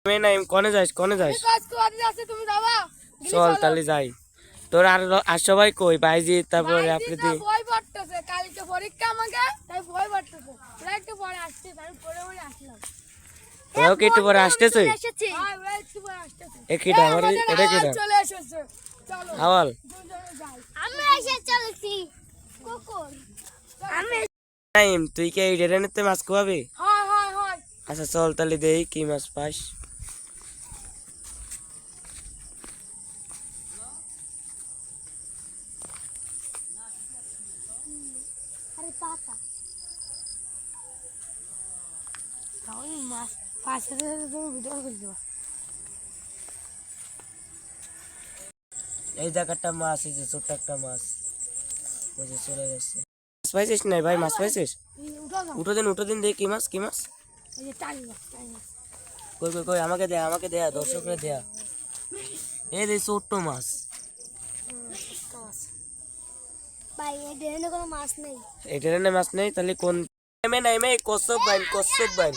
কনে যাস চল তাহলে যাই। তোর আর সবাই কই ভাইজি তারপরে আপনি কালকে পরীক্ষা আমাকে তাই ভয় পারতেছে ওরা একটু পরে আসছে তাই পরে পরে আসলাম। ওরাও কি একটু পরে আসতেছে? হ্যাঁ ওরা একটু পরে আসতেছে। একিটা আমার এটা কিটা চলে এসেছে চলো আওয়াল আমরা এসে চলছি কোকর আমি টাইম তুই কি এই ডেরেনেতে মাছ খাওয়াবি? হয় হয় হয় আচ্ছা চল তাহলে দেই কি মাছ পাস। আরে পাতা ওই মাছ পাশে তো ভিডিও করে দেব। এই জায়গাটা মাছ এই যে ছোট্ট একটা মাছ ওই যে চলে গেছে। মাছ পাইছিস নাই ভাই? মাছ পাইছিস? উঠো দিন দেখি কি মাছ কি মাছ। এই যে টাইম মাছ কই কই কই আমাকে দে দর্শকরে দেয়া। এই যে ছোট্ট মাছ ভাই এই ডেনে কোনো মাছ নেই। এই ডেরেনে মাছ নেই তাহলে কোন নেমে কচ্ছপ বাইন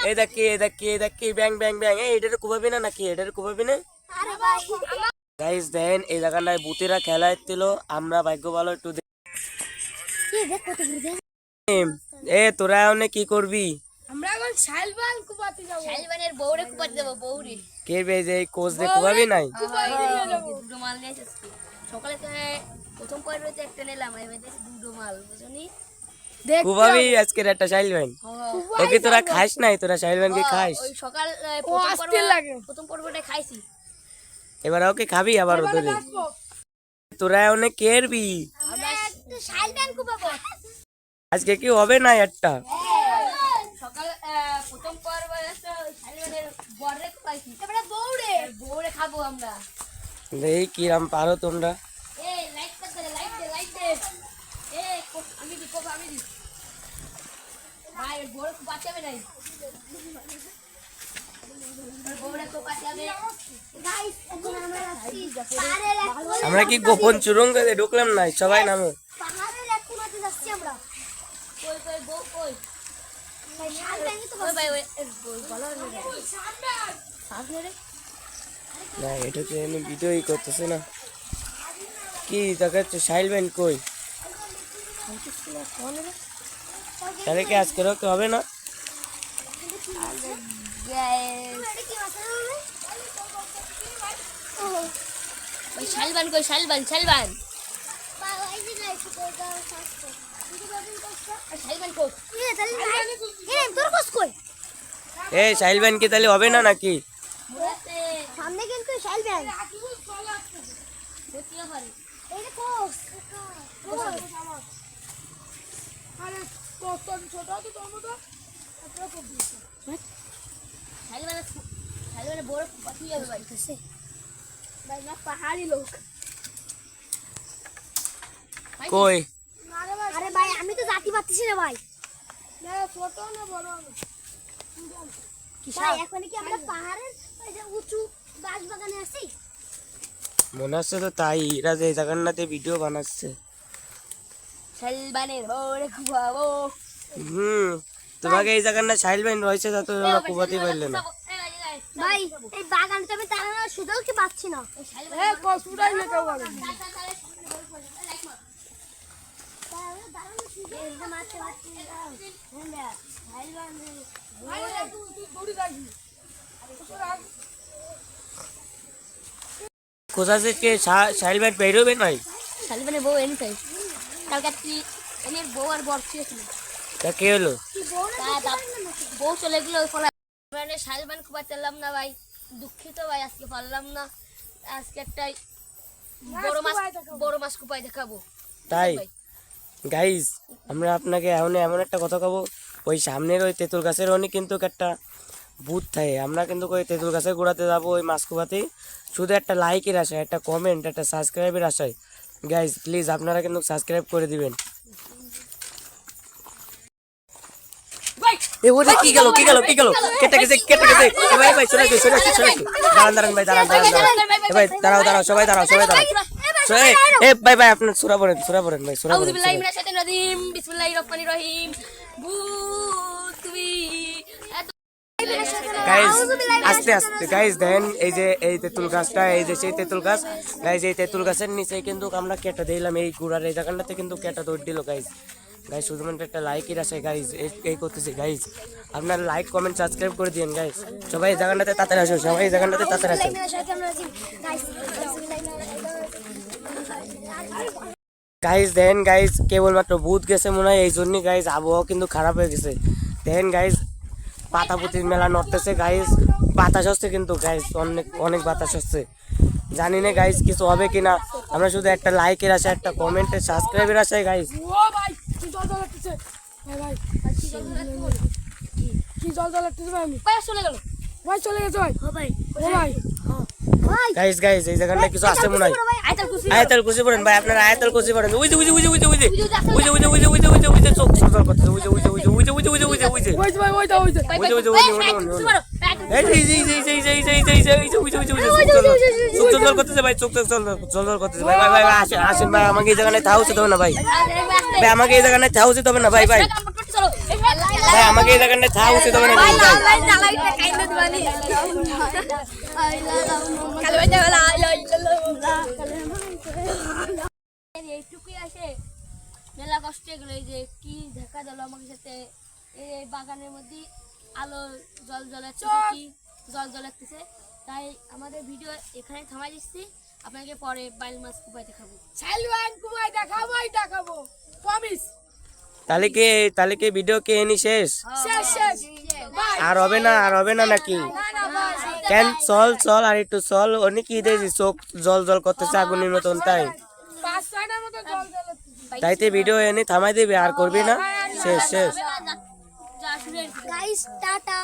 এই দেখি ব্যাং ব্যাং ব্যাং এই এটারে কুবাবি না নাকি? এটারে কুবাবি না? আরে ভাই গাইস দেন এই জায়গাটায় ভূতেরা খেলা দিল আমরা ভাগ্য ভালো একটু কি দেখ কত ঘুরে দেখ। এ তোরা অনেক কি করবি? আমরা এখন শাইলবান কুপাতে যাব। শাইলবানের বউরে কুপাতে দেব বউরে। কে বেজে এই কোচ দে কুবাবি নাই? দুটো মাল নিয়ে এসেছি সকালে তো প্রথম পর্বতে একটা নিলাম এবার দুটো মাল বুঝনি কুবাবি আজকের একটা শাইলবান। ওকে তোরা খাস নাই? তোরা শাইলবান কি খাস? ওই সকাল প্রথম পর্বটা খাইছি এবার ওকে খাবি আবার ওদের তোরা অনেক কেরবি আমরা একটু শাইলবান কুপাবো আজকে কি হবে না একটা? সকাল প্রথম পর্বতে শাইলবানের বড়রে কুপাইছি এবারে বউরে খাবো আমরা। দেখি কিরাম পারো তোমরা। এই লাইট দে আমি দি ভাই বড় কুপাতে নাই আমরা কি গোপন চুরঙ্গে ঢুকলাম নাই? সবাই নামো। পাহাড়ের এক কোণাতে যাচ্ছি আমরা। কই বউ কই ভাই শাইলবান তো ওই ভাই ওই ভালো সামনে রে না এটা তো এমনি ভিডিওই করতেছে না কি দেখাচ্ছে? শাইলবান কই? তাহলে কি আজকে রকে হবে না? শাইলবান কই শাইলবান কই এ শাইলবান কি তাহলে হবে না নাকি? সামনে কিন্তু শাইলবান এইটা কোস আরে কোস তো ছোট তো টমেটো এত খুব দিছে শাইলবান বড় পাতি যাবে ভাই কাছে ভাই না পাহাড়ি লোক। কই আরে ভাই আমি তো জাতি পাচ্ছি না ভাই। না ছোট না বড় না ভাই এখন কি আমরা পাহাড়ের ওই যে উঁচু গাছ বাগানে আছি? মনে হচ্ছে তো তাই এরা যে জায়গাটাতে ভিডিও বানাচ্ছে। শাইলবানের বড় কুপাবো তোমাকে এই জায়গাটা শাইলবান রয়েছে তা তো তোমরা কুবাতে পারলে না। ভাই এই বাগানটা আমি তারা সুযোগ কি পাচ্ছি না। এই কসুরাই না কেউ বলে খোঁজাছে কে শাইলবান বেরোবে নাই? শাইলবানের বউ এনে চাই কালকে কি এনের বউ আর বর ছিল তা কে হলো? বউ চলে গেল ওই ফলা মানে শাইলবান কুপাতে পারলাম না ভাই দুঃখিত ভাই আজকে পারলাম না আজকে একটাই বড় মাছ কুপাই দেখাবো তাই গাইস আমরা আপনাকে এমন একটা কথা কব ওই সামনের ওই তেঁতুল গাছের অনেক কিন্তু একটা ভূত থাকে। আমরা কিন্তু ওই তেঁতুল গাছের গোড়াতে যাবো ওই মাছ কুপাতে শুধু একটা লাইকের আশায় একটা কমেন্ট একটা সাবস্ক্রাইবের আশায়। গাইস প্লিজ আপনারা কিন্তু সাবস্ক্রাইব করে দিবেন। এ ওরে কি গেল কেটে গেছে ভাই সরে দাঁড়ান ভাই দাঁড়ান ভাই দাঁড়াও সবাই দাঁড়াও এ ভাই আপনার সূরা পড়েন ভাই সূরা আউযু বিল্লাহি মিনাশ শাইতানির রাজিম বিসমিল্লাহির রহমানির রহিম তুমি গাইজ আস্তে আস্তে গাইজ দেখেন এই তেঁতুল গাছটা, এই যে সেই তেঁতুল গাছ গাইজ, এই তেঁতুল গাছের নিচে কিন্তু আমরা কেটে দিলাম এই গুড়ার এই জায়গাটাতে কিন্তু কেটে দৌড় দিল গাইজ। গাইজ শুধুমাত্র একটা লাইকের আছে গাইজ, এই করতেছি গাইজ, আপনারা লাইক কমেন্ট সাবস্ক্রাইব করে দিন গাইজ। সবাই এই জায়গাটাতে তাড়াতাড়ি আসুন, সবাই এই জায়গাটাতে তাড়াতাড়ি আসুন। গাইজ দেখেন গাইজ কেবলমাত্র ভূত গেছে মনে হয়, এই জন্যই গাইজ আবহাওয়া কিন্তু খারাপ হয়ে গেছে। দেখেন গাইজ পাতাপুতির মেলা নড়তেছে গাইজ, বাতাস হচ্ছে কিন্তু গাইজ, অনেক অনেক বাতাস হচ্ছে। জানি না গাইজ কিছু হবে কিনা, আমরা শুধু একটা লাইকের আশায়, একটা কমেন্টের সাবস্ক্রাইবের আশায় গাইজ। ও ভাই কি জল জল লাগতেছে, ভাই কি জল জল লাগতেছে ভাই, আমি ভাই চলে গেল। ভাই চলে গেছে ভাই, ও ভাই ও ভাই গাইজ গাইজ এই জায়গাটা কিছু আছে মনে হয়। আয়াতাল কুচি পড়েন ভাই, আপনারা আয়াতাল কুচি পড়েন। উইজে উইজে উইজে উইজে উইজে উইজে উইজে উইজে উইজে উইজে উইজে চোখ সজল করতেছে, উইজে উইজে উইজে উইজে উইজে উইজে উইজে উইজে ওই যে ভাই ওইটা ওইটা উইজে উইজে উইজে উইজে এই যে এই যে এই যে এই যে এই যে এই যে এই যে এই যে উইজে উইজে উইজে চোখ সজল করতেছে ভাই, চোখ সজল করতেছে ভাই। ভাই ভাই আসেন আসেন ভাই, আমাকে এই জায়গায় থাকা উচিত হবে না ভাই, ভাই আমাকে এই জায়গায় থাকা উচিত হবে না ভাই, ভাই ভাই আমাকে এই জায়গায় থাকা উচিত হবে না ভাই। এইটুকুই আসে মেলা কষ্ট গেল, এই যে কি দেখা দিল আমাকে সাথে, এই বাগানের মধ্যে আলো জল জ্বলাচ্ছে, কি জল জ্বলাচ্ছে। তাই আমাদের ভিডিও এখানে থামাই দিচ্ছি, আপনাকে পরে বাইল মাছ কুপাই দেখাবো। সাইলওয়ান কুমাই দেখাবো প্রমিস। তাহলে কি ভিডিও কে এনি শেষ? শেষ শেষ ভাই, আর হবে না, আর হবে না নাকি? না না ভাই কেন চল চল আর একটু চল, অনেক কি দিয়েছি চোখ জল জল করতেছে আগুনের মতন, তাই 5-6টার মতো জল জল লাগতেছে। তাইতে ভিডিও এনে থামাই দিবি, আর করবি না, শেষ শেষ। যা শুনে গাইস টাটা।